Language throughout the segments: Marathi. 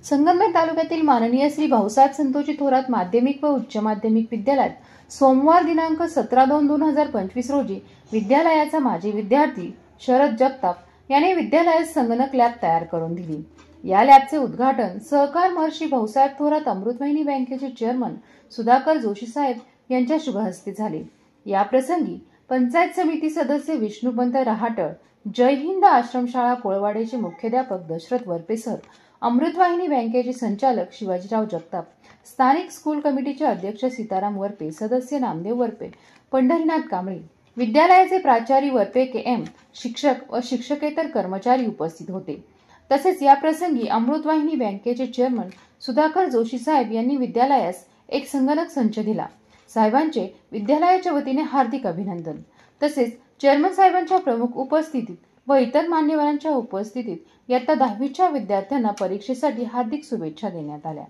संगमनेर तालुक्यातील माननीय श्री भाऊसाहेब संतोषी थोरात माध्यमिक व उच्च माध्यमिक विद्यालयात सोमवार दिनांक 17/2/2025 रोजी विद्यालयाचा माजी विद्यार्थी शरद जगताप याने विद्यालयात संगणक लॅब तयार करून दिली। या लॅबचे उद्घाटन सहकार महर्षी भाऊसाहेब थोरात अमृतवाहिनी बँकेचे चेअरमन सुधाकर जोशी साहेब यांच्या शुभ हस्ते झाले। या प्रसंगी पंचायत समिती सदस्य विष्णुपंत रहाटळ, जय हिंद आश्रमशाळा कोळवाडेचे मुख्याध्यापक दशरथ वरपे सर, अमृतवाहिनी बँकेचे संचालक शिवाजीराव जगताप, स्थानिक स्कूल कमिटीचे अध्यक्ष सीताराम वरपे, सदस्य नामदेव वरपे, पंढरीनाथ कांबळे, विद्यालयाचे प्राचार्य वरपे के.एम., शिक्षक व शिक्षकेतर कर्मचारी उपस्थित होते। तसेच या प्रसंगी अमृतवाहिनी बँकेचे चेअरमन सुधाकर जोशी साहेब यांनी विद्यालयास एक संगणक संच दिला। साहेबांचे विद्यालयाच्या वतीने हार्दिक अभिनंदन। तसेच चेअरमन साहेबांच्या प्रमुख उपस्थितीत व इतर मान्यवरांच्या उपस्थितीत इयत्ता 10वीच्या विद्यार्थ्यांना परीक्षेसाठी हार्दिक शुभेच्छा देण्यात आल्या।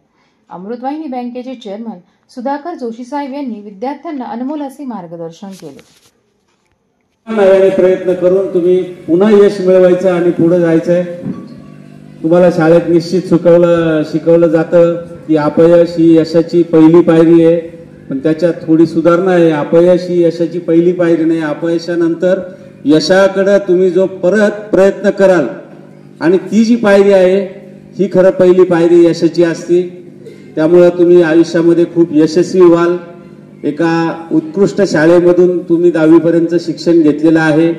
अमृतवाहिनी बँकेचे चेअरमन सुधाकर जोशी साहेब यांनी विद्यार्थ्यांना अनमोल असे मार्गदर्शन केले। नव्याने प्रयत्न करून तुम्ही पुन्हा यश मिळवायचं आणि पुढे जायचंय। तुम्हाला शाळेत निश्चित शिकवलं जातं की अपयश ही यशाची पहिली पायरी आहे, पण त्याच्यात थोडी सुधारणा आहे। अपयश ही यशाची पहिली पायरी नाही, अपयशानंतर यशाकडे तुम्ही जो परत प्रयत्न कराल आणि ती जी पायरी आहे ही खरं पहिली पायरी यशाची असते। त्यामुळे तुम्ही आयुष्यामध्ये खूप यशस्वी व्हाल। एका उत्कृष्ट शाळेमधून तुम्ही 10वी पर्यंत शिक्षण घेतलेलं आहे।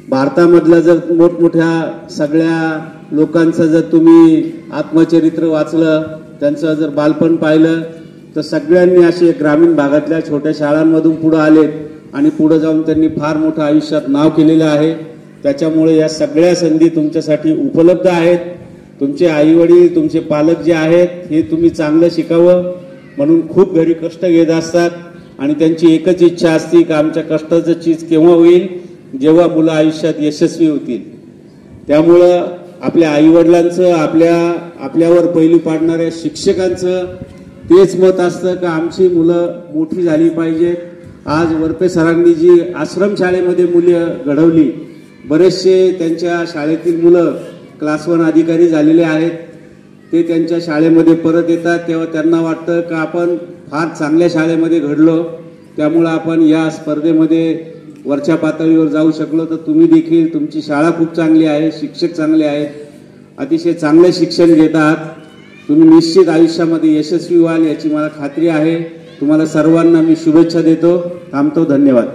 भारतामधल्या जर मोठमोठ्या सगळ्या लोकांचं जर तुम्ही आत्मचरित्र वाचलं, त्यांचं जर बालपण पाहिलं, तर सगळ्यांनी असे ग्रामीण भागातल्या छोट्या शाळांमधून पुढे आलेत आणि पुढे जाऊन त्यांनी फार मोठं आयुष्यात नाव केलेलं आहे। त्याच्यामुळे या सगळ्या संधी तुमच्यासाठी उपलब्ध आहेत। तुमचे आईवडील, तुमचे पालक जे आहेत हे तुम्ही चांगलं शिकावं म्हणून खूप घरी कष्ट घेत असतात आणि त्यांची एकच इच्छा असते की आमच्या कष्टाचं चीज केव्हा होईल, जेव्हा मुलं आयुष्यात यशस्वी होतील। त्यामुळं आपल्या आईवडिलांचं, आपल्यावर पैलू पाडणाऱ्या शिक्षकांचं तेच मत असतं की आमची मुलं मोठी झाली पाहिजेत। आज वरपे सरांनी जी आश्रमशाळेमध्ये मुलं घडवली, बरेचसे त्यांच्या शाळेतील मुलं क्लास 1 अधिकारी झालेले आहेत। ते त्यांच्या शाळेमध्ये परत येतात तेव्हा त्यांना वाटतं की आपण फार चांगल्या शाळेमध्ये घडलो, त्यामुळे आपण या स्पर्धेमध्ये वरच्या पातळीवर जाऊ शकलो। तर तुम्ही देखील, तुमची शाळा खूप चांगली आहे, शिक्षक चांगले आहेत, अतिशय चांगले शिक्षण घेत आहात। तुम्ही निश्चित आयुष्यामध्ये यशस्वी व्हाल याची मला खात्री आहे। तुम्हाला सर्वांना मी शुभेच्छा देतो। थांबतो। धन्यवाद।